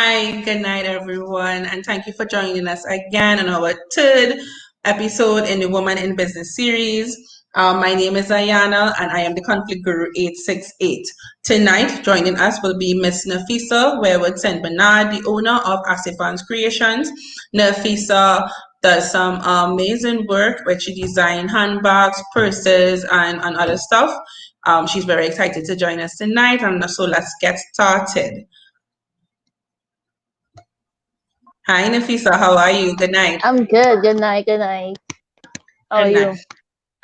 Hi, good night, everyone, and thank you for joining us again on our third episode in the Woman in Business series. My name is Ayana, and I am the Conflict Guru 868. Tonight, joining us will be Miss Nafisa Warewood St. Bernard, the owner of Asifan's Creations. Nafisa does some amazing work where she designs handbags, purses, and other stuff. She's very excited to join us tonight, and so let's get started. Hi, Nafisa. How are you? Good night. I'm good. Good night. Good night. How are Good night. you?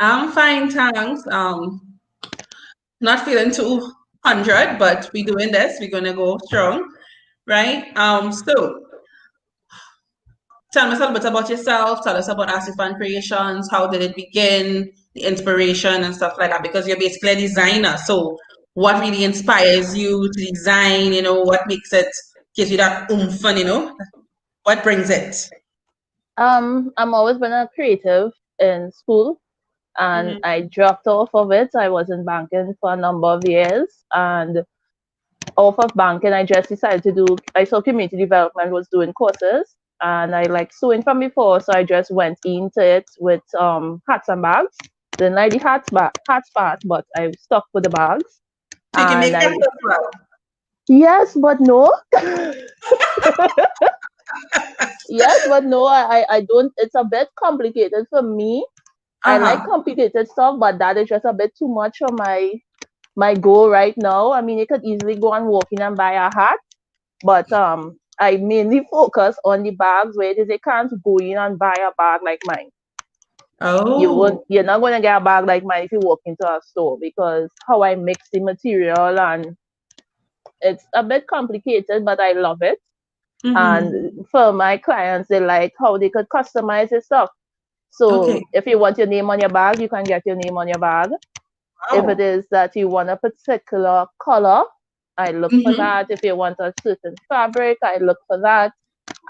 I'm fine, thanks. Not feeling 200, but we're doing this. We're gonna go strong, right? So tell us a little bit about yourself. Tell us about Asifan Creations. How did it begin? The inspiration and stuff like that. Because you're basically a designer. So what really inspires you to design? What makes it gives you that oomph, and what brings it? I'm always been a creative in school, and Mm-hmm. I dropped off of it. I was in banking for a number of years, and off of banking, I just decided to do. I saw community development was doing courses, and I like sewing from before, so I just went into it with hats and bags. Didn't like the hats part, but I stuck with the bags, So you can make and that I as well. yes, but no. Yes, but no, I don't. It's a bit complicated for me. I like Uh-huh. complicated stuff, but that is just a bit too much for my goal right now. I mean, you could easily go and walk in and buy a hat, but I mainly focus on the bags where it is you can't go in and buy a bag like mine. Oh. You're not gonna get a bag like mine if you walk into a store because how I mix the material and it's a bit complicated, but I love it. Mm-hmm. And for my clients, they like how they could customize their stuff. So Okay. if you want your name on your bag, you can get your name on your bag. If it Wow. is that you want a particular color, I look for Mm-hmm. that. If you want a certain fabric, I look for that.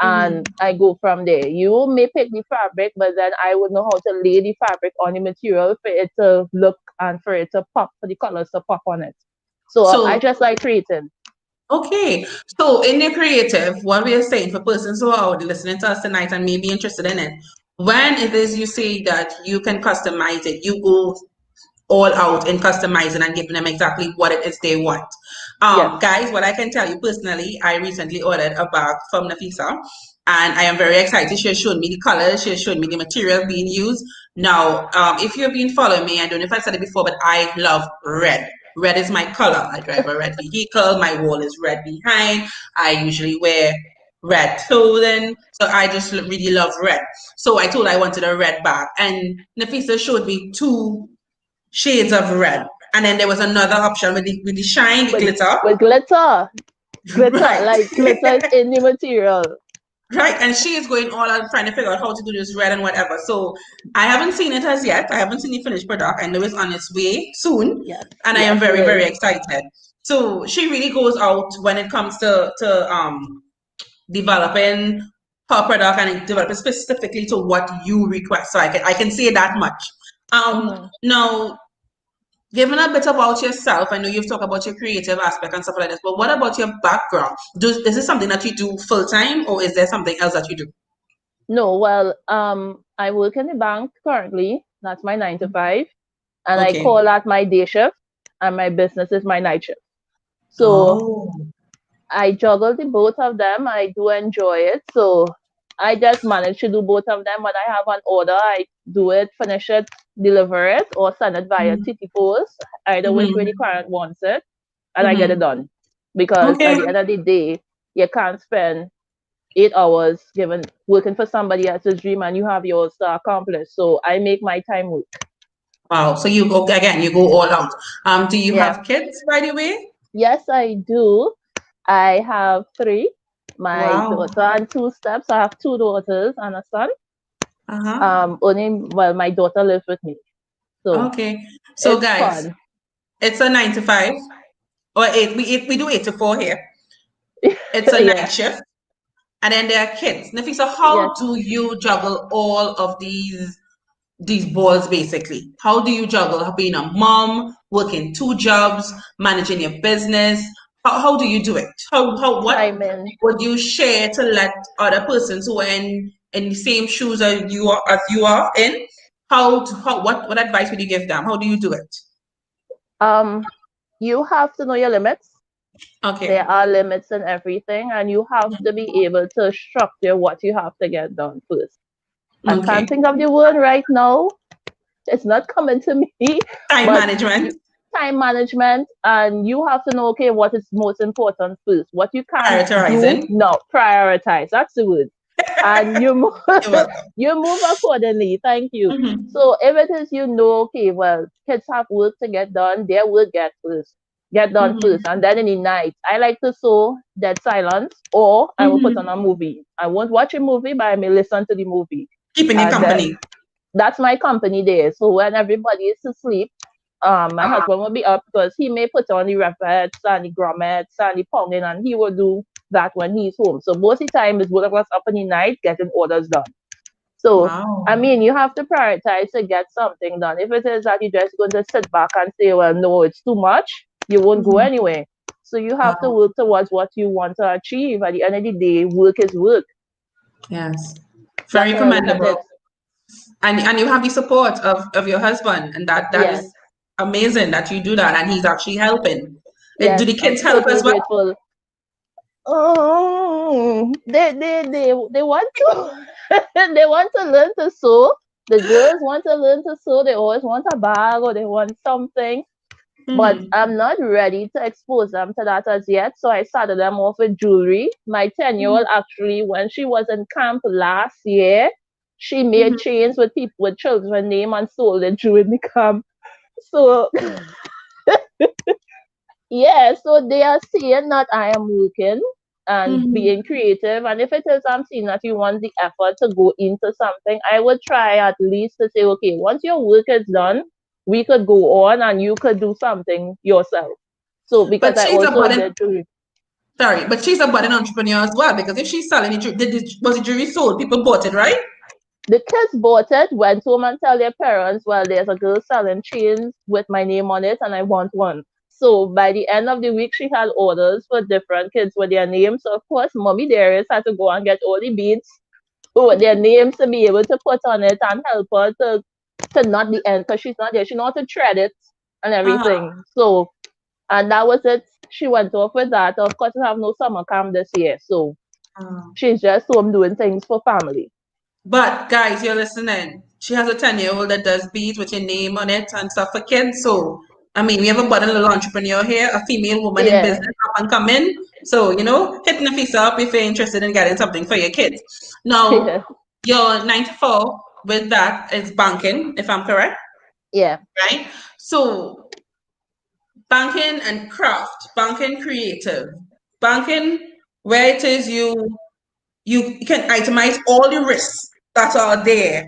Mm-hmm. And I go from there. You may pick the fabric, but then I would know how to lay the fabric on the material for it to look and for it to pop, for the colors to pop on it. So I So, just like creating. okay. So, in the creative, what we are saying for persons who are listening to us tonight and may be interested in it, when it is you say that you can customize it, you go all out in customizing and giving them exactly what it is they want. Yes. Guys, what I can tell you personally, I recently ordered a bag from Nafisa and I am very excited. She has shown me the colors, she has shown me the material being used. Now, if you've been following me, I don't know if I said it before, but I love red. Red is my color. I drive a red vehicle, my wall is red behind. I usually wear red clothing. So I just really love red. So I told her I wanted a red bag. And Nafisa showed me two shades of red. And then there was another option with the shine, the With glitter. with glitter. Glitter, Right. like glitter is in the material. Right. And she is going all out trying to figure out how to do this red and whatever. So I haven't seen it as yet. I haven't seen the finished product. I know it's on its way soon. Yes, And I am yes, it very, is. very excited. So she really goes out when it comes to developing her product and developing specifically to what you request. So I can say that much. Mm-hmm. Now given a bit about yourself, I know you've talked about your creative aspect and stuff like this, but what about your background? Is this something that you do full time or is there something else that you do? No, well, I work in the bank currently. That's my 9 to 5, and I Okay. call that my day shift, and my business is my night shift. So Oh. I juggle the both of them. I do enjoy it. So I just manage to do both of them. When I have an order, I do it, finish it, deliver it, or send it via Mm-hmm. TT Post, either which way the Mm-hmm. client wants it, and I get it Mm-hmm. done. Because Okay. at the end of the day, you can't spend 8 hours given working for somebody else's dream and you have yours to accomplish. So I make my time work. Wow. So you go again, you go all out. Do you Yeah. have kids, by the way? Yes, I do. I have three. My Wow. daughter and two steps. I have two daughters and a son. Uh-huh. My daughter lives with me. So Okay. So it's guys, fun. it's a 9 to 5 or eight. We do 8 to 4 here. It's a Yeah. night shift. And then there are kids. Nafisa, Yes. how do you juggle all of these balls basically? How do you juggle being a mom, working two jobs, managing your business? How do you do it? What Timing. would you share to let other persons who are in the same shoes as you are in? What advice would you give them? How do you do it? You have to know your limits. There Okay. are limits in everything, and you have to be able to structure what you have to get done first. I Okay. can't think of the word right now. It's not coming to me, Time but management, time management, and you have to know, okay, what is most important first. What you can't do, prioritizing. no, prioritize. That's the word. And you move, You're welcome. you move accordingly. Thank you. Mm-hmm. So if it is, okay, well, kids have work to get done, their work get done first, Mm-hmm. and then in the night, I like to sew dead silence, or I will put on a Mm-hmm. movie. I won't watch a movie, but I may listen to the movie, Keeping you and company. that's my company there. So when everybody is asleep, my husband will be up because he may put on the repeats and the grommets and the pounding, and he will do that when he's home. So most of the time is both of us up in the night getting orders done. So I Wow. mean, you have to prioritize to get something done. If it is that you're just going to sit back and say, well, no, it's too much, you won't go Mm-hmm. anywhere. So you have to Wow. work towards what you want to achieve. At the end of the day, work is work. Yes. That's Very how I look at commendable. it. And you have the support of your husband, and that Yes, is amazing that you do that, and he's actually helping. Do yes, the I'm kids help totally as well? grateful. They want to they want to learn to sew. The girls want to learn to sew. They always want a bag or they want something. But Mm-hmm. I'm not ready to expose them to that as yet. So I started them off with jewelry. My 10-year-old actually, when she was in camp last year, she made Mm-hmm. chains with people with children name and sold it during the camp. So yeah, so they are seeing that I am working and Mm-hmm. being creative. And if it is I'm seeing that you want the effort to go into something, I would try at least to say, okay, once your work is done, we could go on and you could do something yourself. So because But I she's a also budding did jewelry. sorry, but she's a budding entrepreneur as well, because if she's selling it, was the jewelry sold? People bought it, right? The kids bought it, went home and tell their parents, well, there's a girl selling chains with my name on it and I want one. So by the end of the week, she had orders for different kids with their names. So of course, Mommy Darius had to go and get all the beads with their names to be able to put on it and help her to not the end because she's not there. She knows how to thread it and Uh-huh. everything. So and that was it. She went off with that. Of course, we have no summer camp this year. So Uh-huh. she's just home doing things for family. But guys, you're listening. She has a 10-year-old that does beads with your name on it and stuff for kids. So, I mean, we have a budding little entrepreneur here, a female woman in Yeah. business up and coming. So, hit Nafisa up if you're interested in getting something for your kids. Now, Yeah. your 9 to 4 with that is banking, if I'm correct, Yeah. right? So, banking and craft, banking creative, banking where it is you can itemize all the risks that are there.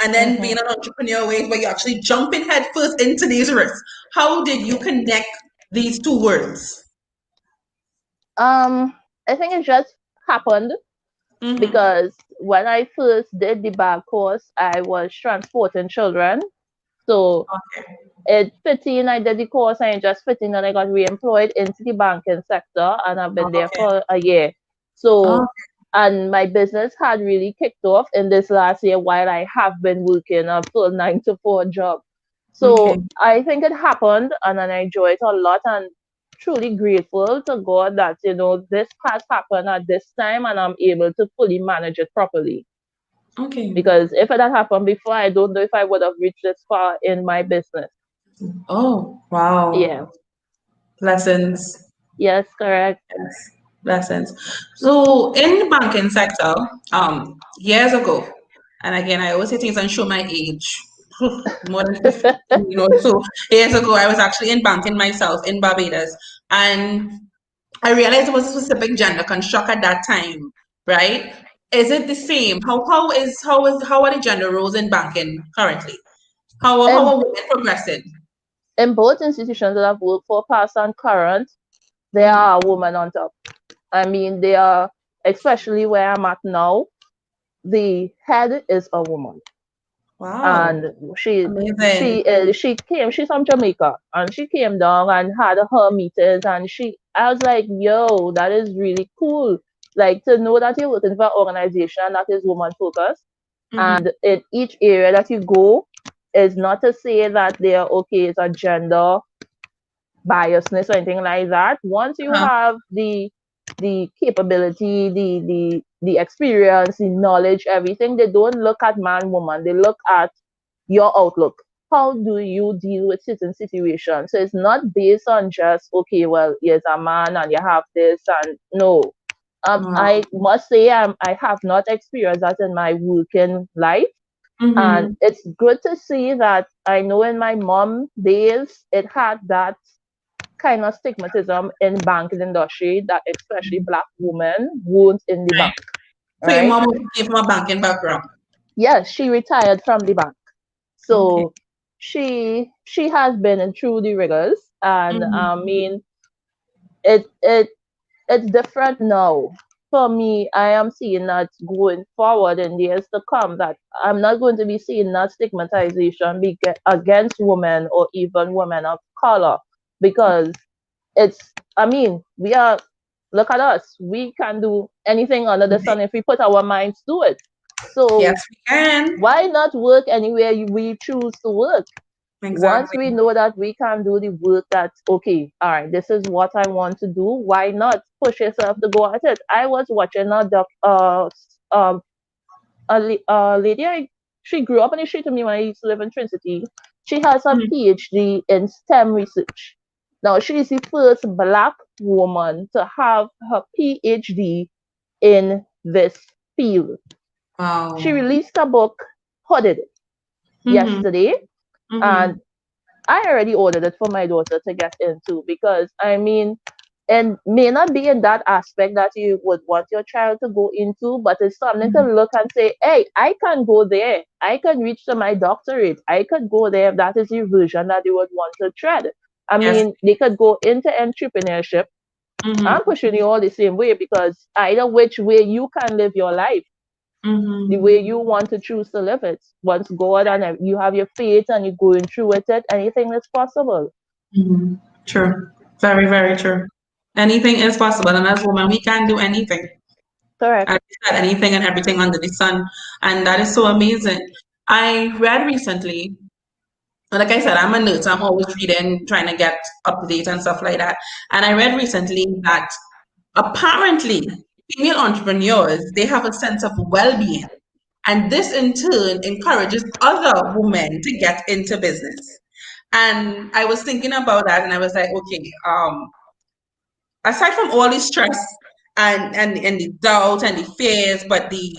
And then being Hmm. an entrepreneur way where you're actually jumping headfirst into these risks. How did you Yeah. connect these two words? I think it just happened Mm-hmm. because when I first did the bag course, I was transporting children. So Okay. at 15, I did the course and it just 15 and I got re-employed into the banking sector and I've been there Okay. for a year. So, Okay. and my business had really kicked off in this last year while I have been working a full 9 to 4 job. Okay. So I think it happened and I enjoyed it a lot and truly grateful to God that, this has happened at this time and I'm able to fully manage it properly. Okay. Because if it had happened before, I don't know if I would have reached this far in my business. Oh, wow. Yeah. Lessons. Yes, correct. Yes. Lessons. So in the banking sector, years ago, and again, I always say things and show my age. More than 50, so years ago, I was actually in banking myself in Barbados, and I realized there was a specific gender construct at that time, right? Is it the same? How are the gender roles in banking currently? How And are women progressing? in both institutions that I've worked for, past and current, there Mhm. are women on top. I mean, they are, especially where I'm at now, the head is a woman. Wow, And she amazing. she's from Jamaica and she came down and had her meetings and I was like, yo, that is really cool. Like to know that you're working for an organization that is woman focused, Mm-hmm. and in each area that you go is not to say that they're okay, it's a gender biasness or anything like that. Once you Uh-huh. have the capability, the experience, the knowledge, everything, they don't look at man, woman, they look at your outlook. How do you deal with certain situations? So it's not based on just, okay, well, you're a man and you have this and no. Wow. I must say I have not experienced that in my working life. And Mm-hmm. it's good to see that I know in my mom days, it had that kind of stigmatism in banking industry that especially black women won't in the bank, So your right? mom also came from a banking background. Yes, she retired from the bank. Okay. So she has been in through the rigors, and Mm-hmm. I mean it it's different now. For me, I am seeing that going forward in years to come, that I'm not going to be seeing that stigmatization against women or even women of color, because it's, I mean, we are, look at us, we can do anything under the sun if we put our minds to it. Yes, So we can. why not work anywhere we choose to work? Once Exactly. we know that we can do the work, that's okay, all right, this is what I want to do, why not push yourself to go at it? I was watching um a lady, she grew up in the street with me when I used to live in Trinity. She has a Mm-hmm. PhD in STEM research. Now she is the first black woman to have her PhD in this field. She Wow. released a book, Hooded, Mm-hmm. yesterday, Mm-hmm. and I already ordered it for my daughter to get into, because I mean, and may not be in that aspect that you would want your child to go into, but it's something to look and say, hey, I can go there. I can reach to my doctorate. I could go there if that is the version that they would want to tread. I Yes. mean, they could go into entrepreneurship. I'm Mm-hmm. pushing you all the same way, because either which way you can live your life, the Mm-hmm. way you want to choose to live it. Once God and you have your faith and you're going through with it, anything is possible. Mm-hmm. True. Very, very true. Anything is possible, and as women, we can do anything. Correct. And we said anything and everything under the sun, and that is so amazing. I read recently, like I said, I'm a nerd, so I'm always reading, trying to get up to date and stuff like that. And I read recently that apparently female entrepreneurs, they have a sense of well-being, and this in turn encourages other women to get into business. And I was thinking about that, and I was like, okay, aside from all the stress and the doubt and the fears, but the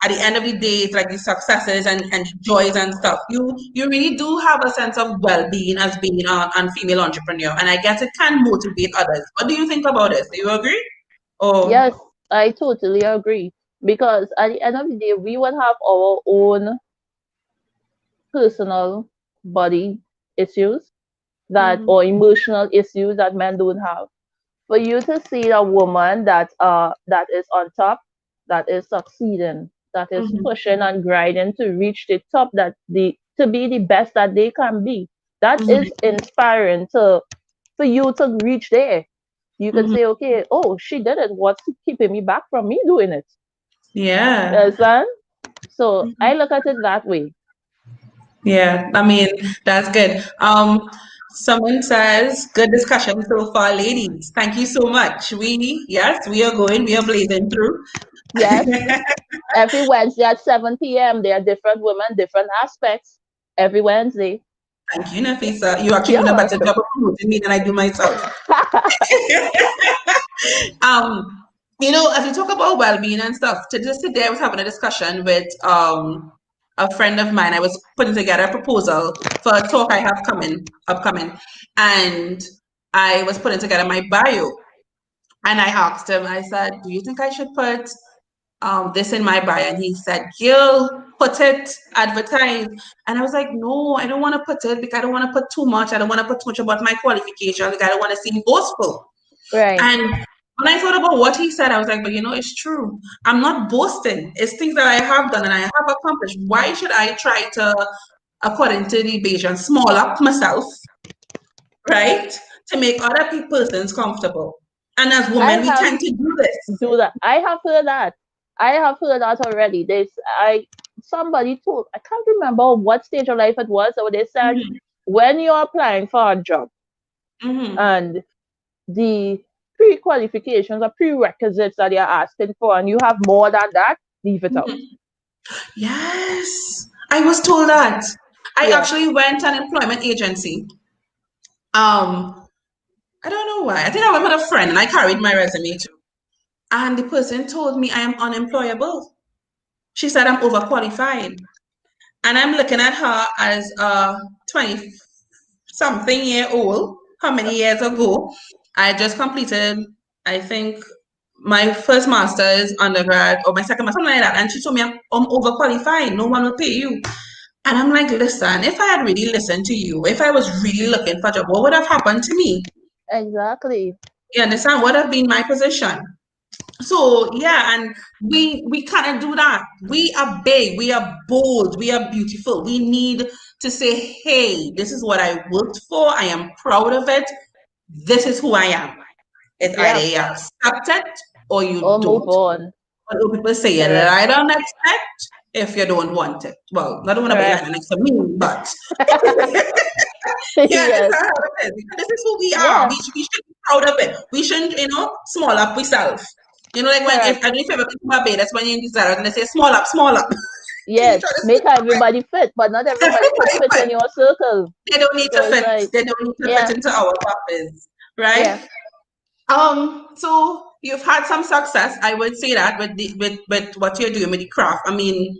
at the end of the day, it's like the successes and the joys and stuff. You really do have a sense of well-being as being a female entrepreneur, and I guess it can motivate others. What do you think about this? Do you agree? Or Yes, I totally agree. Because at the end of the day, we would have our own personal body issues that, Mhm, or emotional issues that men don't have. For you to see a woman that is on top, that is succeeding, that is mhm, pushing and grinding to reach the top, that the to be the best that they can be, that mhm, is inspiring to for you to reach there. You can mhm. say, okay, oh, she did it. What's keeping me back from me doing it? You Yeah. understand? So Mhm. I look at it that way. Yeah, I mean, that's good. Someone says, good discussion so far, ladies. Thank you so much. Yes, we are going, we are blazing through. Yes, every Wednesday at 7 p.m., there are different women, different aspects. Every Wednesday. Thank you, Nafisa. You actually You're doing a better welcome. job of promoting me than I do myself. Um, as we talk about well-being and stuff, just today I was having a discussion with a friend of mine. I was putting together a proposal for a talk I have upcoming, and I was putting together my bio. And I asked him, I said, do you think I should put this in my bio? And he said, Gil, put it, advertise. And I was like, no, I don't want to put it because I don't want to put too much. I don't want to put too much about my qualifications. Like, I don't want to seem boastful. Right. And when I thought about what he said, I was like, but it's true. I'm not boasting. It's things that I have done and I have accomplished. Why should I try to, according to the Bayesian, small up myself, right? To make other persons comfortable. And as I women, we have tend to do this. do that. I have heard that. I have heard that already. Somebody told, I can't remember what stage of life it was, so they said Mhm, when you're applying for a job mhm, and the pre-qualifications or prerequisites that you're asking for and you have more than that, leave it out. mhm. Yes, I was told that. I Yeah. actually went to an employment agency. I don't know why. I think I went with a friend and I carried my resume too. And the person told me I am unemployable. She said I'm overqualified. And I'm looking at her as a 20 something year old. How many years ago? I just completed, I think, my first master's undergrad or my second master, something like that. And she told me I'm overqualified. No one will pay you. And I'm like, listen, if I had really listened to you, if I was really looking for a job, what would have happened to me? Exactly. You understand? What would have been my position? So yeah, and we cannot do that. We are big, we are bold, we are beautiful. We need to say, hey, this is what I worked for. I am proud of it. This is who I am. It's either Yeah. you accept it or you Or move don't. on. What do people say? You Correct. lie down next it if you don't want it. Well, not want to be Correct. lying next to me, but yeah, this is Yes. how it is. This is who we are. Yeah. We should be proud of it. We shouldn't, small up ourselves. Like when if Correct. I don't know if you ever been to Barbados when you're in desert and they say small up, small up. You Yes. try to Make small up. everybody fit, but not everybody could Everybody fit fit. in your circle. They don't need So to it's fit. like, They don't need to fit yeah, into our purpose, yeah. right? So you've had some success. I would say that with what you're doing with the craft. I mean,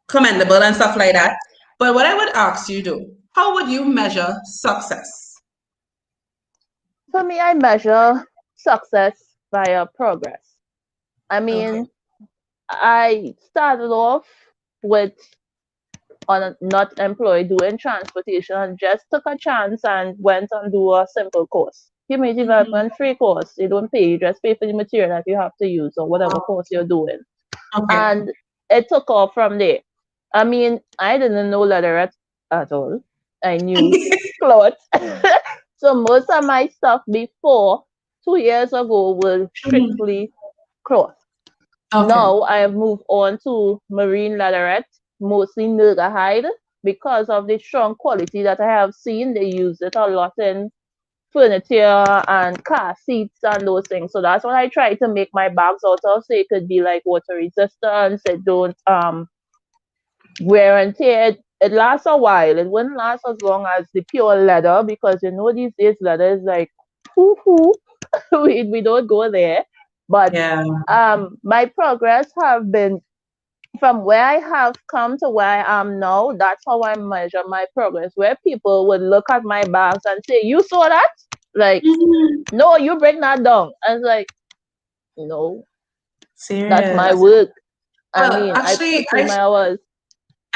commendable and stuff like that. But what I would ask you though, how would you measure success? For me, I measure success via progress. I Okay. mean, I started off with not employed doing transportation and just took a chance and went and do a simple course. Community Mhm. development free course. You don't pay, you just pay for the material that you have to use or whatever course you're doing. Okay. And it took off from there. I mean, I didn't know leather at all. I knew cloth. So most of my stuff before 2 years ago was Mhm. strictly cloth. Okay. Now I have moved on to marine leatherette, mostly hide, because of the strong quality that I have seen. They use it a lot in furniture and car seats and those things. So that's what I try to make my bags out of, so it could be like water resistance. It don't wear and tear. It lasts a while. It wouldn't last as long as the pure leather, because these days leather is like hoo hoo. We don't go there. But Yeah. my progress have been from where I have come to where I am now. That's how I measure my progress. Where people would look at my bags and say, "You saw that?" Like, Mhm. no, you bring that down. I was like, no, that's my Serious. work. I Well, mean, I actually, put in my hours.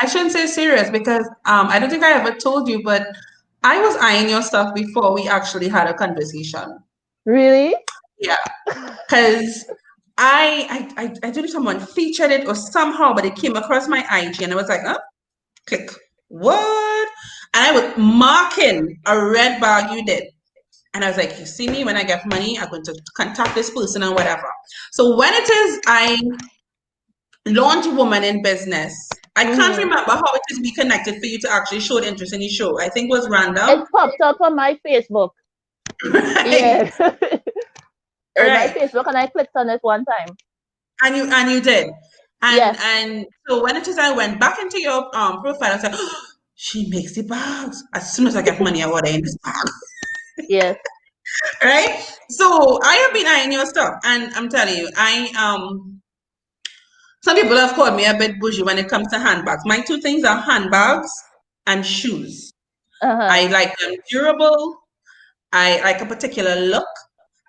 I shouldn't say serious because I don't think I ever told you, but I was eyeing your stuff before we actually had a conversation. Really? Yeah, because I don't know if someone featured it or somehow, but it came across my IG and I was like, huh? Click. What? And I was marking a red bag you did. And I was like, you see me when I get money, I'm going to contact this person and whatever. So when it is I launch Woman in Business, I can't Mm-hmm. remember how it is we connected for you to actually show interest in the show. I think it was random. It popped up on my Facebook. Right. Yeah. On my Right. Facebook, and I clicked on it one time. And you did. And Yes. and so when it is I went back into your profile, I said, oh, she makes the bags. As soon as I get money, I order in this bag. Yes. Right? So I have been eyeing your stuff and I'm telling you, some people have called me a bit bougie when it comes to handbags. My two things are handbags and shoes. I Uh-huh. like them durable. I like a particular look.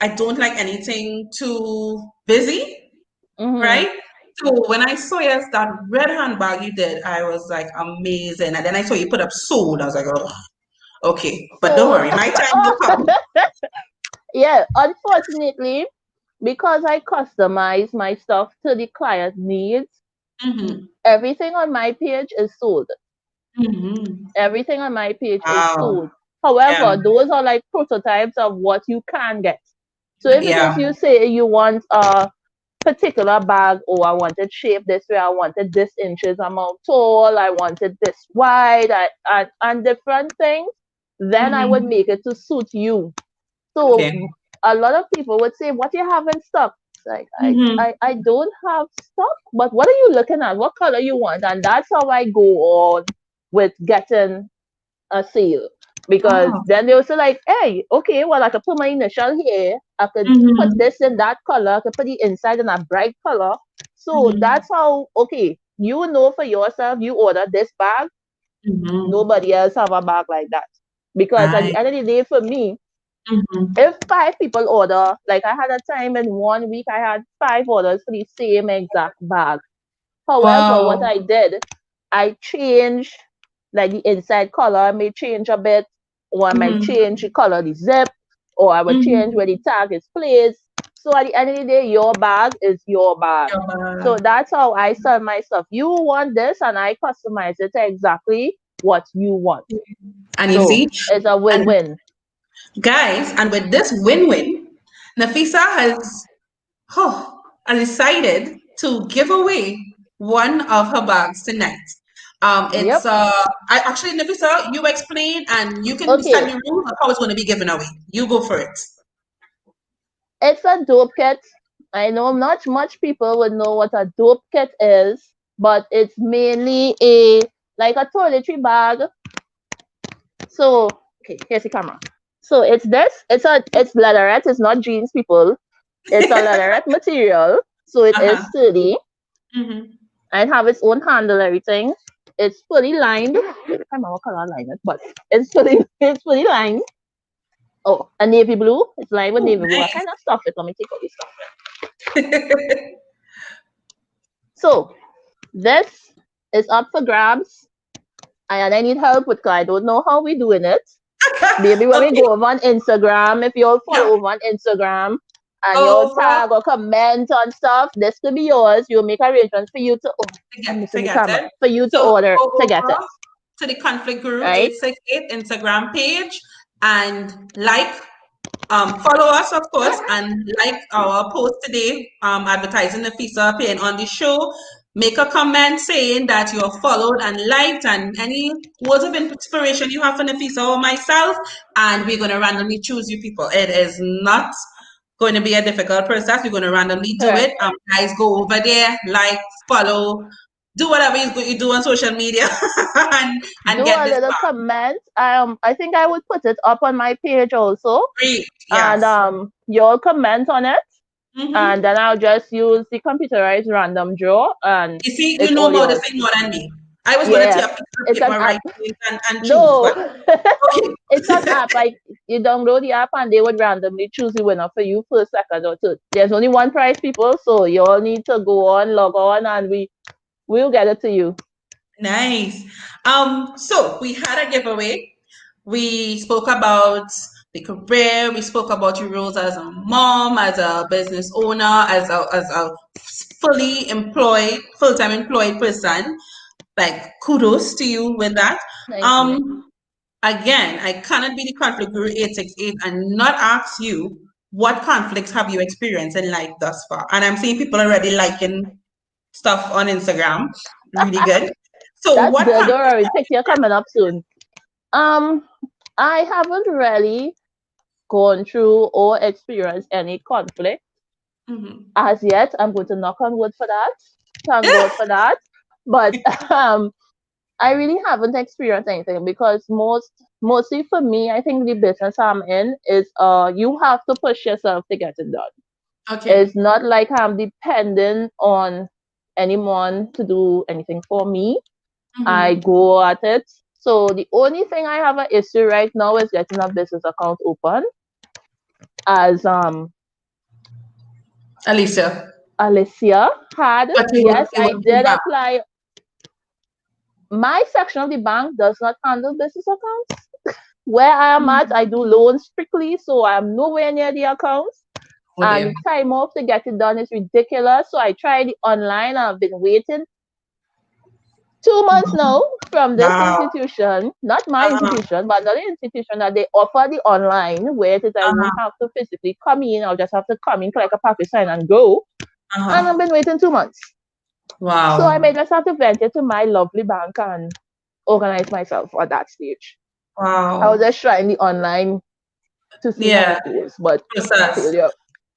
I don't like anything too busy, Mm-hmm. right? So when I saw yes that red handbag you did, I was like amazing. And then I saw you put up sold. I was like, oh, okay. But don't So, worry, my time will come. yeah, unfortunately, because I customize my stuff to the client needs, Hmm. everything on my page is sold. Hmm. Everything on my page is Wow. sold. Yeah. However, those are like prototypes of what you can get. So if it is Yeah. you say you want a particular bag, or I wanted shape this way, I wanted this inches amount tall, I wanted this wide, and different things, then I would Mm-hmm. make it to suit you. So Okay. a lot of people would say, "What you have in stock?" It's like Mm-hmm. I don't have stock, but what are you looking at? What color you want? And that's how I go on with getting a sale. Because Oh. then they also like, hey, okay, well, I could put my initial here. I could put Mm-hmm. this in that color. I could put the inside in a bright color. So Mm-hmm. that's how, okay, you know for yourself, you order this bag. Mm-hmm. Nobody else have a bag like that. Because at the Right. end of the day, for me, Mm-hmm. if 5 people order, like I had a time in 1 week, I had 5 orders for the same exact bag. However, what Wow. I did, I changed like the inside color. I may change a bit, or I might Mm-hmm. change the color of the zip, or I would change Mm-hmm. where the tag is placed. So at the end of the day, your bag is your bag. Your So bag. that's how I sell my stuff. You want this, and I customize it to exactly what you want. And you So see, it's a and win-win. guys, and with this win-win, Nafisa oh, has decided to give away one of her bags tonight. It's Yep. I actually, Nafisa, you explain, and you can start Okay. the rules of how it's going to be given away. You go for it. It's a dope kit. I know not much people would know what a dope kit is, but it's mainly a like a toiletry bag. So okay, here's the camera. So it's this. It's leatherette. It's not jeans, people. It's a leatherette material. So it is Uh-huh. sturdy. Mm-hmm. And have its own handle, everything. It's fully lined. I can't remember what color I line it, but it's fully lined. Oh, a navy blue. It's lined with Oh, navy blue. I kind nice. of stuff it. Let me take out this stuff. So this is up for grabs, and I need help with, 'cause I don't know how we doing it. Maybe when we Okay. go over on Instagram, if you all Yeah. follow over on Instagram and you all Over tag or comment on stuff, this could be yours. You'll make arrangements for you to, oh, I'm to missing the get camera, it. for you to So order go to get it, over to the Conflict Guru right? 868 Instagram page and follow us, of course, and like our post today, advertising the FISA appearing on the show. Make a comment saying that you're followed and liked, and any words of inspiration you have for Nafisa or myself, and we're going to randomly choose you people. It is not going to be a difficult process. We're going to randomly do Correct. it. Guys, go over there, like, follow, do whatever you do on social media, and Do get a this little back. comment. I think I would put it up on my page also, Great, and yes. you'll comment on it, and Mm-hmm. then I'll just use the computerized random draw, and You see, you it's know all about the yours. thing more than me. I was going to Yes, tear a piece of it's an paper app. right away and choose, No, but okay. it's an app. Like you download the app and they would randomly choose the winner for you first, second, or third. There's only one prize, people, so you all need to go on, log on, and we'll get it to you. Nice. So we had a giveaway. We spoke about the career. We spoke about your roles as a mom, as a business owner, as a fully employed, full-time employed person. Like kudos to you with that. Thank you. Again, I cannot be the conflict guru 868 and not ask you what conflicts have you experienced in life thus far. And I'm seeing people already liking stuff on Instagram. Really good. So That's what good. Don't conflicts worry, have picture coming up soon. Um, I haven't really gone through or experienced any conflict you Mhm. as yet. I'm going to knock on wood for that. Thank God for that. But I really haven't experienced anything, because mostly for me, I think the business I'm in is you have to push yourself to get it done. Okay. It's not like I'm dependent on anyone to do anything for me. I Mhm. go at it. So the only thing I have an issue right now is getting a business account open, as Alicia, Alicia had. but Yes, you I will do did that. apply. My section of the bank does not handle business accounts. Where I am at, I do loans strictly, so I'm nowhere near the accounts. Oh And the dear. time off to get it done is ridiculous. So I tried it online. I've been waiting. 2 months now from this Wow. institution, not my Uh-huh. institution, but another institution that they offer the online, where it is I Uh-huh. won't have to physically come in. I'll just have to come in, collect a package, sign, and go. And I've Uh-huh. been waiting 2 months. So I Wow. may just have to venture to my lovely bank and organize myself at that stage. I was Wow. just trying the online to see how Yeah. it goes, but I Process. told you,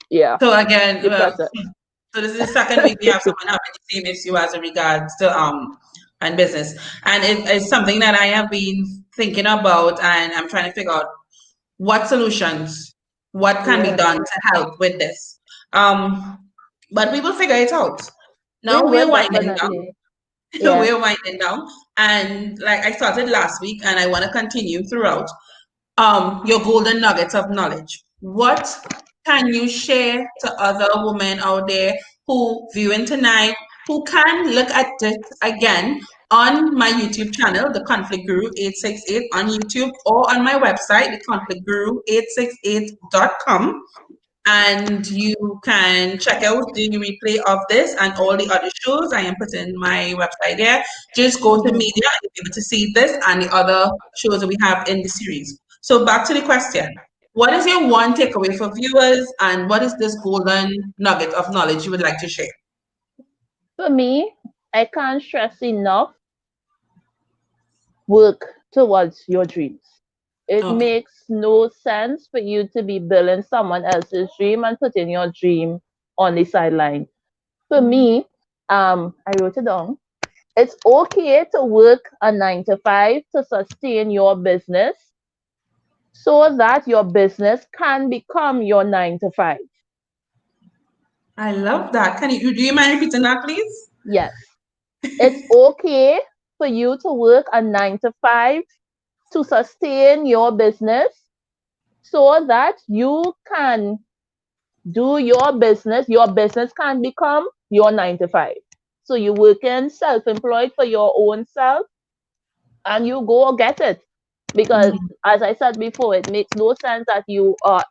yeah, So again, the process. so this is the second week we have someone having the same issue as in regards to and business, and it's something that I have been thinking about, and I'm trying to figure out what solutions, what can be Yeah, done to help with this. But we will figure it out. we Now we're would winding down. definitely. Yeah. We're winding down, and like I started last week, and I want to continue throughout. Your golden nuggets of knowledge. What can you share to other women out there who viewing tonight, who can look at it again on my YouTube channel, The Conflict Guru 868 on YouTube, or on my website, TheConflictGuru868.com, and you can check out the replay of this and all the other shows. I am putting my website there. Just go to Mhm. media and you'll be able to see this and the other shows that we have in the series. So back to the question. What is your one takeaway for viewers, and what is this golden nugget of knowledge you would like to share? For me, I can't stress enough, work towards your dreams. It Okay. makes no sense for you to be building someone else's dream and putting your dream on the sideline. For me, I wrote it down. It's okay to work a 9 to 5 to sustain your business so that your business can become your 9 to 5. I love that. Do you mind repeating that, please? Yes, it's okay for you to work a 9 to 5 to sustain your business so that you can do your business can become your 9 to 5. So you working self-employed for your own self and you go get it. Because Mhm. as I said before, it makes no sense that you are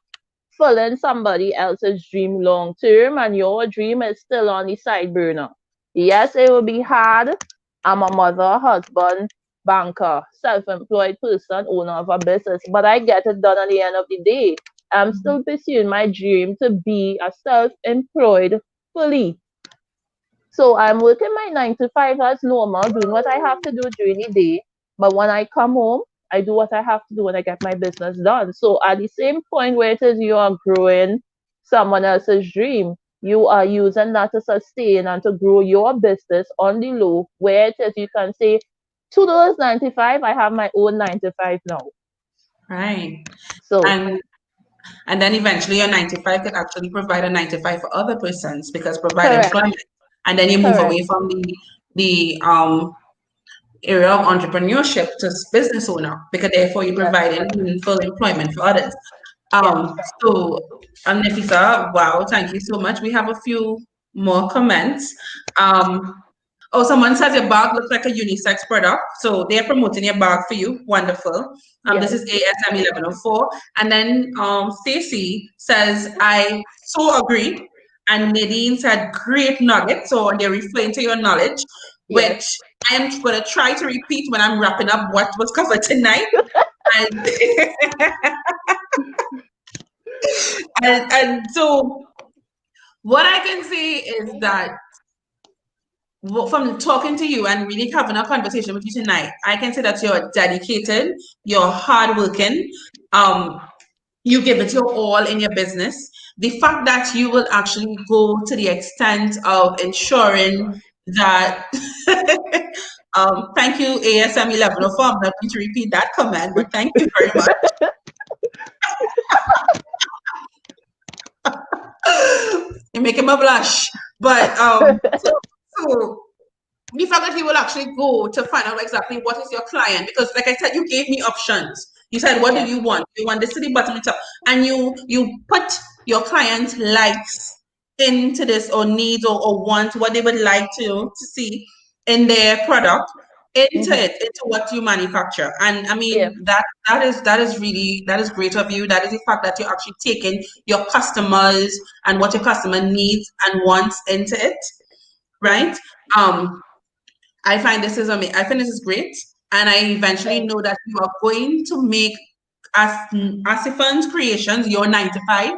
fulfilling somebody else's dream long term and your dream is still on the side burner. Yes, it will be hard. I'm a mother, husband, banker, self-employed person, owner of a business, but I get it done at the end of the day. I'm still pursuing my dream to be a self-employed fully. So I'm working my 9 to 5 as normal, doing what I have to do during the day. But when I come home, I do what I have to do when I get my business done. So at the same point where it is you are growing someone else's dream, you are using that to sustain and to grow your business on the low, where it is you can say, to those 95, I have my own 9 to 5 now. Right. So And And then eventually your 9 to 5 could actually provide a 9 to 5 for other persons because provide correct, employment. And then you move correct. away from the area of entrepreneurship to business owner because therefore you're Yes, providing meaningful employment for others. yes, So Nefisa, wow, thank you so much. We have a few more comments. Oh, someone says your bag looks like a unisex product. So they're promoting your bag for you. Wonderful. This yes. is ASM 1104. And then Stacy says, I so agree. And Nadine said, great nugget. So they're referring to your knowledge, Yes. which I am going to try to repeat when I'm wrapping up what was covered tonight. And, and so what I can say is that from talking to you and really having a conversation with you tonight, I can say that you're dedicated, you're hardworking, you give it your all in your business. The fact that you will actually go to the extent of ensuring that, thank you, ASM 1104. I'm not going to repeat that comment, but thank you very much. You're making me blush. But so the fact that you will actually go to find out exactly what is your client, because like I said, you gave me options. You said, what do Yes. you want? You want this to the bottom and top, and you put your client likes into this, or needs, or want what they would like to see in their product into Hmm. it, into what you manufacture. And I Yeah. mean that is really, that is great of you. That is the fact that you're actually taking your customers and what your customer needs and wants into it, Yeah. right? Um I find this is amazing. I think this is great. And I eventually know that you are going to make Asifan's creations your 9 to 5.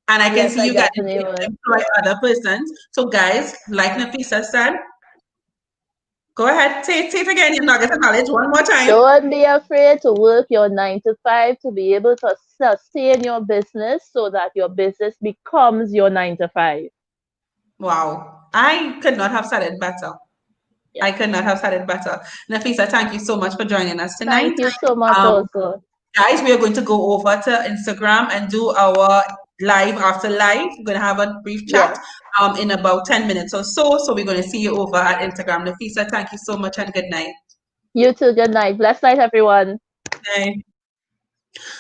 And I can Yes, see I you guys definitely would. employ other persons. So guys, like Nafisa said, go ahead, say it again, your nugget of knowledge one more time. Don't be afraid to work your 9 to 5 to be able to sustain your business so that your business becomes your 9 to 5. Wow. I could not have said it better. Yeah. I could not have said it better. Nafisa, thank you so much for joining us tonight. Thank you so much Um, also. guys, we are going to go over to Instagram and do our live after live. We're going to have a brief chat Yes. in about 10 minutes or so. So we're going to see you over at Instagram. Nafisa, thank you so much and good night. You too. Good night. Blessed night, everyone. Bye.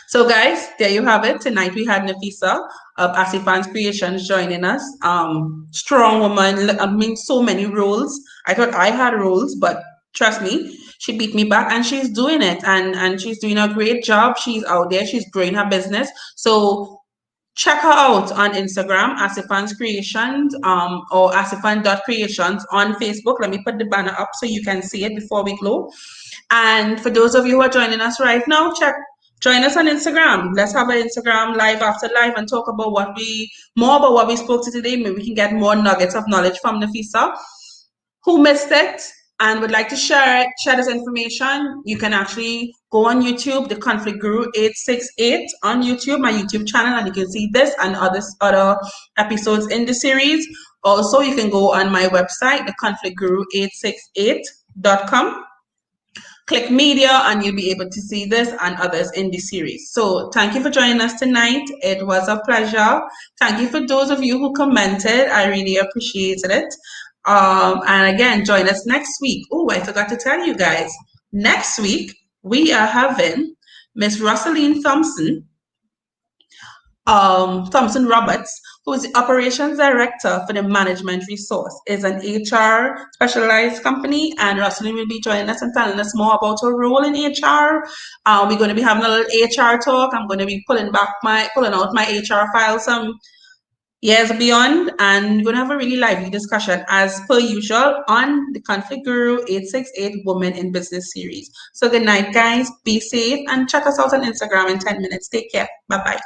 So guys, there you have it. Tonight we had Nafisa of Asifan's Creations joining us. Strong woman. I mean, so many roles. I thought I had roles, but trust me, she beat me back and she's doing it. And she's doing a great job. She's out there. She's growing her business. So check her out on Instagram, Asifan's Creations, or asifan.creations on Facebook. Let me put the banner up so you can see it before we close. And for those of you who are joining us right now, join us on Instagram. Let's have an Instagram live after live and talk about more about what we spoke to today. Maybe we can get more nuggets of knowledge from Nafisa. Who missed it and would like to share this information, you can actually go on YouTube, The Conflict Guru 868 on YouTube, my YouTube channel, and you can see this and other episodes in the series. Also, you can go on my website, TheConflictGuru868.com. Click media and you'll be able to see this and others in the series. So thank you for joining us tonight. It was a pleasure. Thank you for those of you who commented. I really appreciated it. And again, join us next week. Oh, I forgot to tell you guys. Next week, we are having Miss Rosaline Thompson Roberts, who is the operations director for the Management Resource, is an HR specialized company, and Rosaline will be joining us and telling us more about her role in HR. We're going to be having a little HR talk. I'm going to be pulling out my HR files some years beyond, and we're going to have a really lively discussion as per usual on the Conflict Guru 868 Women in Business series. So good night, guys. Be safe and check us out on Instagram in 10 minutes. Take care. Bye-bye.